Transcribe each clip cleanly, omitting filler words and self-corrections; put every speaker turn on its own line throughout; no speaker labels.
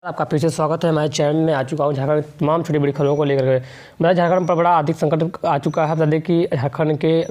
आपका फिर से स्वागत है। हमारे चैनल में आ चुका हूँ झारखंड की तमाम छोटी बड़ी खबरों को लेकर के। मेरा झारखंड पर बड़ा आर्थिक संकट आ चुका है। बता दें कि झारखंड के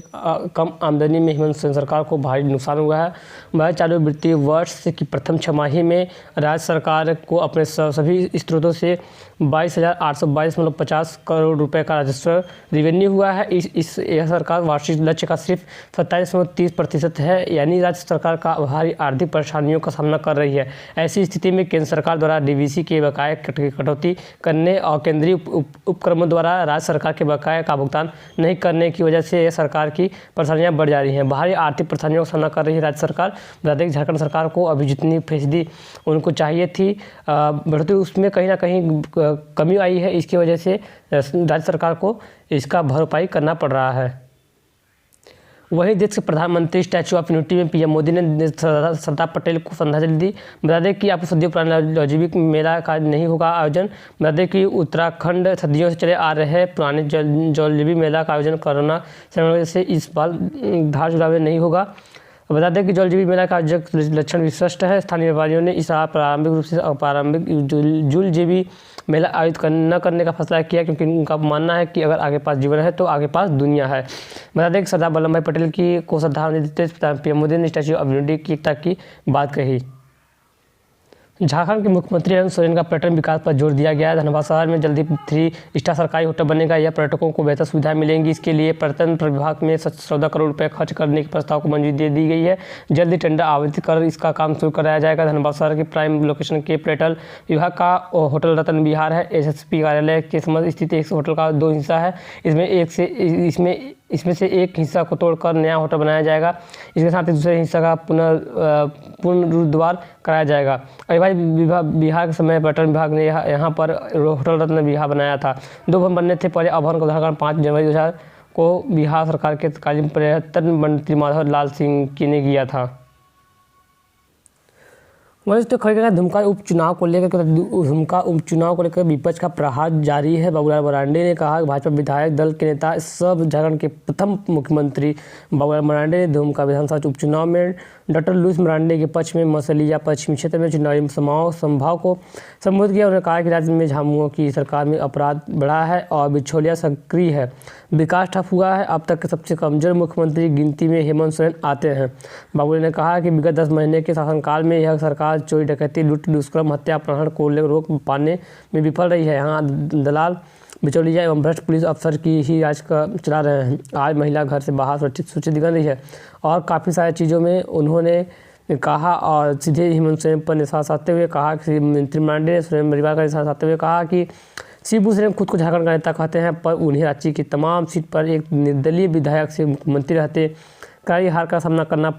कम आमदनी में हेमंत सोरेन सरकार को भारी नुकसान हुआ है। वह चालू वित्तीय वर्ष की प्रथम छमाही में राज्य सरकार को अपने सभी स्रोतों से 22,822.50 करोड़ रुपए का राजस्व रेवेन्यू हुआ है। यह सरकार वार्षिक लक्ष्य का सिर्फ 27.30% है, यानी राज्य सरकार का भारी आर्थिक परेशानियों का सामना कर रही है। ऐसी स्थिति में केंद्र सरकार द्वारा डीवीसी के बकाये कटौती करने और केंद्रीय उपक्रमों द्वारा राज्य सरकार के बकाये का भुगतान नहीं करने की वजह से यह सरकार की परेशानियां बढ़ जा रही हैं। भारी आर्थिक परेशानियों का सामना कर रही है राज्य सरकार। बता दें कि झारखंड सरकार को अभी जितनी फीसदी उनको चाहिए थी बढ़ोतरी, उसमें कहीं ना कहीं कमी आई है। इसकी वजह से राज्य सरकार को इसका भरपाई करना पड़ रहा है। वहीं देश के प्रधानमंत्री स्टैचू ऑफ यूनिटी में पीएम मोदी ने सरदार पटेल को श्रद्धांजलि दी। बता दें कि आपको सदियों पुराने लौहजीवी मेला का नहीं होगा आयोजन। बता दें कि उत्तराखंड सदियों से चले आ रहे पुराने लौहजीवी मेला का आयोजन कोरोना संक्रमण से इस बार धार जुलाई में नहीं होगा। बता दें कि जलजीवी मेला का लक्षण विशिष्ट है। स्थानीय व्यापारियों ने इस प्रारंभिक रूप से अपारंभिक जलजीवी मेला आयोजित न करने का फैसला किया, क्योंकि उनका मानना है कि अगर आगे पास जीवन है तो आगे पास दुनिया है। बता दें कि सरदार वल्लभ भाई पटेल को श्रद्धांजलि देते हुए पीएम मोदी ने स्टैच्यू ऑफ यूनिटी की एकता की बात कही। झारखंड के मुख्यमंत्री हेमंत सोरेन का पर्यटन विकास पर जोर दिया गया है। धनबाद शहर में जल्दी 3 स्टार सरकारी होटल बनेगा। यह पर्यटकों को बेहतर सुविधाएं मिलेंगी। इसके लिए पर्यटन विभाग में 14 करोड़ रुपए खर्च करने के प्रस्ताव को मंजूरी दे दी गई है। जल्दी टेंडर आवेदन कर इसका काम शुरू कराया जाएगा। धनबाद शहर के प्राइम लोकेशन के पर्यटन विभाग का होटल रतन विहार है। एसएसपी कार्यालय के समक्ष स्थित एक होटल का 2 हिस्सा है। इसमें से एक हिस्सा को तोड़कर नया होटल बनाया जाएगा। इसके साथ ही दूसरे हिस्सा का पुनरुद्धार कराया जाएगा। अभी भाई बिहार के समय पर्यटन विभाग ने यहाँ पर होटल रत्न विहार बनाया था। 2 भवन बनने थे पहले। भवन का उद्घाटन 5 जनवरी 2000 को बिहार सरकार के तत्कालीन पर्यटन मंत्री माधव लाल सिंह ने किया था। वहीं तो खबर दुमका उपचुनाव को लेकर विपक्ष का प्रहार जारी है। बाबूलाल मरांडी ने कहा कि भाजपा विधायक दल के नेता सब झारखंड के प्रथम मुख्यमंत्री बाबूलाल मरांडी ने दुमका विधानसभा उपचुनाव में डॉक्टर लुईस मरांडी के पक्ष में मसलिया पश्चिमी क्षेत्र में चुनावी सभाओं को संबोधित किया। उन्होंने कहा कि राज्य में झामुमो की सरकार में अपराध बढ़ा है और बिचौलिया सक्रिय है, विकास ठप हुआ है। अब तक के सबसे कमजोर मुख्यमंत्री गिनती में हेमंत सोरेन आते हैं। बाबूलाल ने कहा कि विगत 10 महीने के शासनकाल में यह सरकार चोरी डकैती लूट दुष्कर्म हत्या अपहरण को रोक पाने में विफल रही है। यहाँ दलाल बिचौलिया एवं भ्रष्ट पुलिस अफसर की ही राज चला रहे हैं। आज महिला घर से बाहर सुरक्षित दिख रही है और काफ़ी सारी चीज़ों में उन्होंने कहा और सीधे हेमंत सोरेन पर निशाना साधते हुए कहा कि मंत्री मरांडी ने सोरेन परिवार का निशाना साधते हुए कहा कि शिबू सोरेन खुद को झारखंड का नेता कहते हैं, पर उन्हें रांची की तमाम सीट पर एक निर्दलीय विधायक से मुख्यमंत्री रहते कई हार का सामना करना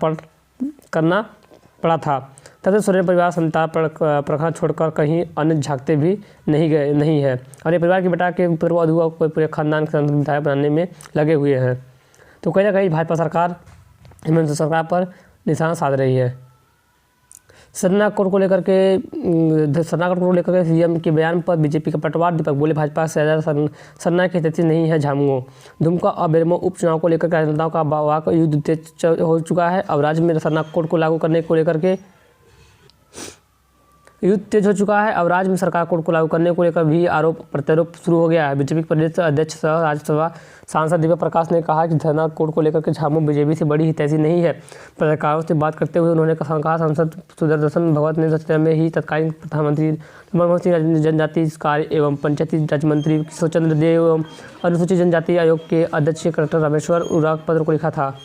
पड़ा था। तब सोरेन परिवार संताप प्रखंड छोड़कर कहीं अन्य झांकते भी नहीं है और ये परिवार के बेटा के पूर्व अधूरा को पूरे खानदान के विधायक बनाने में लगे हुए हैं। तो कहीं ना कहीं भाजपा सरकार हेमंत सरकार पर निशाना साध रही है। सरना कोड को लेकर के सीएम के बयान पर बीजेपी का पटवार दीपक बोले, भाजपा से ज़्यादा सरना की स्थिति नहीं है झामुमो। दुमका और बेरमो उपचुनाव को लेकर राजनेताओं का वाक युद्ध तेज हो चुका है। अब राज्य में सरना कोड को लागू करने को लेकर के युद्ध तेज हो चुका है। अब राज्य में सरकार कोड को लागू करने को लेकर भी आरोप प्रत्यारोप शुरू हो गया है। बीजेपी के प्रदेश अध्यक्ष सह राज्यसभा सांसद दिव्या प्रकाश ने कहा कि धरना कोड को लेकर के झामुमो बीजेपी से बड़ी हितैषी नहीं है। पत्रकारों से बात करते हुए उन्होंने कहा, सांसद सुदर्शन भगत ने सचिवालय में ही तत्कालीन प्रधानमंत्री मनमोहन सिंह, जनजातीय कार्य एवं पंचायती राज मंत्री किशोर चंद्र देव एवं अनुसूचित जनजाति आयोग के अध्यक्ष कलेक्टर रामेश्वर उरांव पत्र को लिखा था।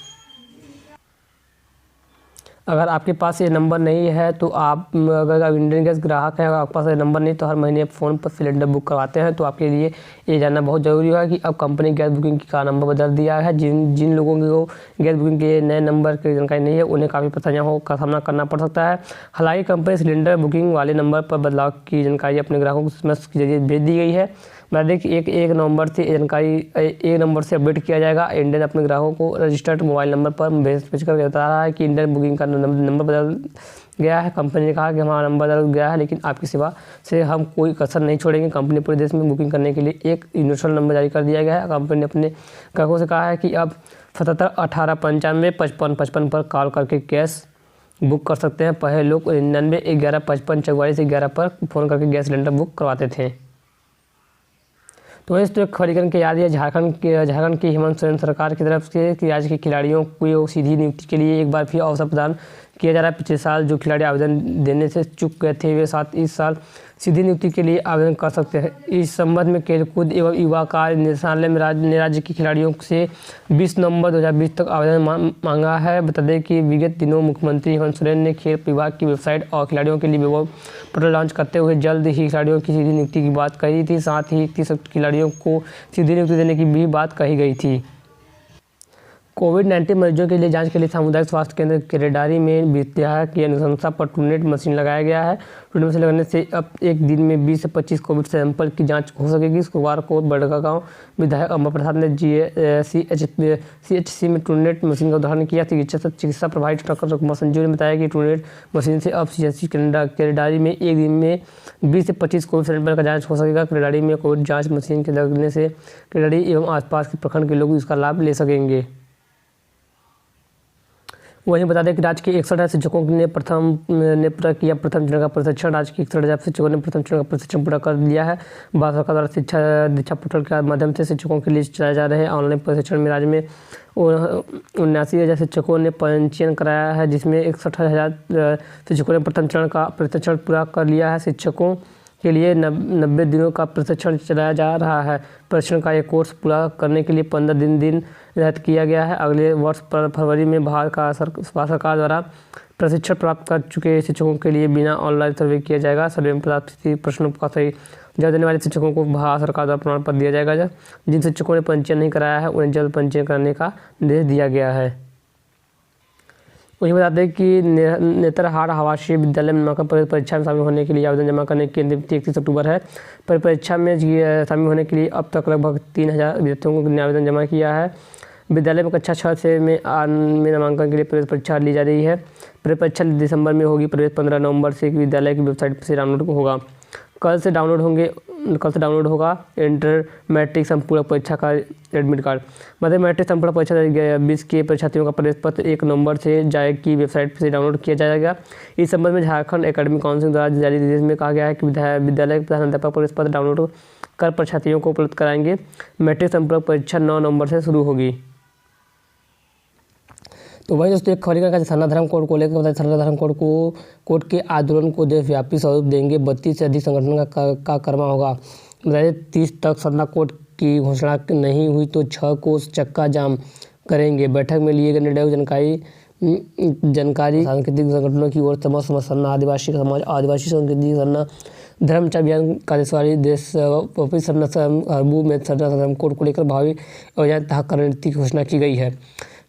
अगर आपके पास ये नंबर नहीं है तो अगर आप इंडियन गैस ग्राहक हैं, अगर आपके पास ये नंबर नहीं तो हर महीने फ़ोन पर सिलेंडर बुक करवाते हैं, तो आपके लिए ये जानना बहुत ज़रूरी है कि अब कंपनी गैस बुकिंग का नंबर बदल दिया है। जिन लोगों को गैस बुकिंग के नए नंबर की जानकारी नहीं है, उन्हें काफ़ी परेशानियों का सामना करना पड़ सकता है। हालांकि कंपनी सिलेंडर बुकिंग वाले नंबर पर बदलाव की जानकारी अपने ग्राहकों को SMS के जरिए भेज दी गई है। बता दें कि 1 नवंबर से जानकारी 1 नंबर से अपडेट किया जाएगा। इंडियन अपने ग्राहकों को रजिस्टर्ड मोबाइल नंबर पर भेज कर बता रहा है कि इंडियन बुकिंग का नंबर बदल गया है। कंपनी ने कहा कि हमारा नंबर बदल गया है, लेकिन आपकी सेवा से हम कोई कसर नहीं छोड़ेंगे। कंपनी पूरे देश में बुकिंग करने के लिए एक यूनिवर्सल नंबर जारी कर दिया गया है। कंपनी ने अपने ग्राहकों से कहा है कि अब 77 18 95 55 55 पर कॉल करके गैस बुक कर सकते हैं। पहले लोग 9911554411 पर फ़ोन करके गैस सिलेंडर बुक करवाते थे। तो इस खबरीकरण के याद है झारखंड की हेमंत सोरेन सरकार की तरफ से कि राज्य के खिलाड़ियों को सीधी नियुक्ति के लिए एक बार फिर अवसर प्रदान किया जा रहा है। पिछले साल जो खिलाड़ी आवेदन देने से चूक गए थे वे साथ इस साल सीधी नियुक्ति के लिए आवेदन कर सकते हैं। इस संबंध में खेलकूद एवं युवा कार्य निदेशालय ने राज्य के खिलाड़ियों से 20 नवंबर 2020 तक आवेदन मांगा है। बता दें कि विगत दिनों मुख्यमंत्री हेमंत सोरेन ने खेल विभाग की वेबसाइट और खिलाड़ियों के लिए वेब पोर्टल लॉन्च करते हुए जल्द ही खिलाड़ियों की सीधी नियुक्ति की बात कही थी। साथ ही 30 खिलाड़ियों को सीधी नियुक्ति देने की भी बात कही गई थी। कोविड-19 मरीजों के लिए जांच के लिए सामुदायिक स्वास्थ्य केंद्र केरेडारी में विद्या की अनुशंसा पर ट्रूनेट मशीन लगाया गया है। ट्रूनेट मशीन लगाने से अब एक दिन में 20 से 25 कोविड सैंपल की जांच हो सकेगी। शुक्रवार को बड़कागांव विधायक अमर प्रसाद ने CHC में ट्रूनेट मशीन का उद्घाटन किया। चिकित्सा प्रभारी डॉक्टर कुमार संजू ने बताया कि ट्रूनेट मशीन से अब CHC केरेडारी में एक दिन में 20 से 25 कोविड सैंपल का जाँच हो सकेगा। केरेडारी में कोविड जाँच मशीन के लगने से केरेडारी एवं आसपास के प्रखंड के लोग इसका लाभ ले सकेंगे। वहीं बता दें कि राज्य के 61,000 शिक्षकों ने पूरा किया प्रथम चरण का प्रशिक्षण। राज्य के 61,000 शिक्षकों ने प्रथम चरण का प्रशिक्षण पूरा कर लिया है। भारत सरकार द्वारा शिक्षा दीक्षा पोर्टल के माध्यम से शिक्षकों के लिए चलाए जा रहे ऑनलाइन प्रशिक्षण में राज्य में 79,000 शिक्षकों ने पंजीयन कराया है, जिसमें 61,000 शिक्षकों ने प्रथम चरण का प्रशिक्षण पूरा कर लिया है। शिक्षकों के लिए 90 दिनों का प्रशिक्षण चलाया जा रहा है। प्रशिक्षण का एक कोर्स पूरा करने के लिए 15 दिन रियायत किया गया है। अगले वर्ष फरवरी में भारत सरकार द्वारा प्रशिक्षण प्राप्त कर चुके शिक्षकों के लिए बिना ऑनलाइन सर्वे किया जाएगा। सर्वे में प्राप्त प्रश्नों का सही जवाब देने वाले शिक्षकों को भारत सरकार द्वारा प्रमाण पत्र दिया जाएगा। जिन शिक्षकों ने पंजीयन नहीं कराया है उन्हें जल्द पंजीयन करने का निर्देश दिया गया है। वहीं बता दें कि नेतरहाट आवासीय विद्यालय में नामांकन परीक्षा में शामिल होने के लिए आवेदन जमा करने की अंतिम तिथि 31 अक्टूबर है। परीक्षा में शामिल होने के लिए अब तक लगभग 3,000 विद्यार्थियों ने आवेदन जमा किया है। विद्यालय में कक्षा 6 से में नामांकन के लिए प्रवेश परीक्षा ली जा रही है। परीक्षा दिसंबर में होगी। प्रवेश 15 नवंबर से विद्यालय की वेबसाइट से डाउनलोड होगा। कल से डाउनलोड होगा इंटर मैट्रिक संपूरक परीक्षा का एडमिट कार्ड। मध्य मैट्रिक संपूरक परीक्षा 2020 के परीक्षार्थियों का प्रवेश पत्र 1 नवंबर से जाए की वेबसाइट से डाउनलोड किया जाएगा। इस संबंध में झारखंड एकेडमिक काउंसिल द्वारा जारी निर्देश में कहा गया है कि विद्यालय के प्रधानाध्यापक प्रवेश पत्र डाउनलोड कर परीक्षार्थियों को उपलब्ध कराएंगे। मैट्रिक संपूरक परीक्षा 9 नवंबर से शुरू होगी। तो वही दोस्तों एक खबरीकरण का सनातन धर्म कोड को लेकर बताया। सनातन धर्म कोड के आंदोलन को देशव्यापी स्वरूप देंगे। 32 से अधिक संगठन का कर्मा होगा। बताइए 30 तक सनातन कोड की घोषणा नहीं हुई तो 6 को चक्का जाम करेंगे। बैठक में लिए गए निर्णय जानकारी सांस्कृतिक संगठनों की ओर समस्त सरना आदिवासी समाज आदिवासी संस्कृति सरना धर्मचर्चा अभियान कादेशवाड़ी देश सरना हरबू में सनातन धर्म कोड को लेकर भावी योजना तथा रणनीति की घोषणा की गई है।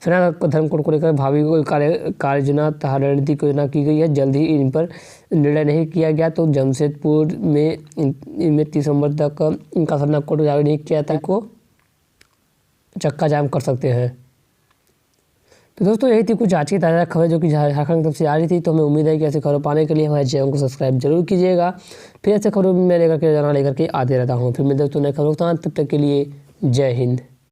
सनातन धर्म कोड को लेकर भावी कार्ययोजना तथा रणनीति की योजना की गई है। जल्द ही इन पर निर्णय नहीं किया गया तो जमशेदपुर में 30 नवंबर तक इनका सनातन कोड जारी नहीं किया था को चक्का जाम कर सकते हैं। तो दोस्तों यही थी कुछ आज की ताज़ा खबर जो कि झारखंड की तरफ से आ रही थी। तो हमें उम्मीद है कि ऐसी खबरों पाने के लिए हमारे चैनल को सब्सक्राइब जरूर कीजिएगा। फिर ऐसे खबरों में मैं लेकर के आते रहता हूँ। फिर मिलते दोस्तों नए खबरों तब तक के लिए जय हिंद।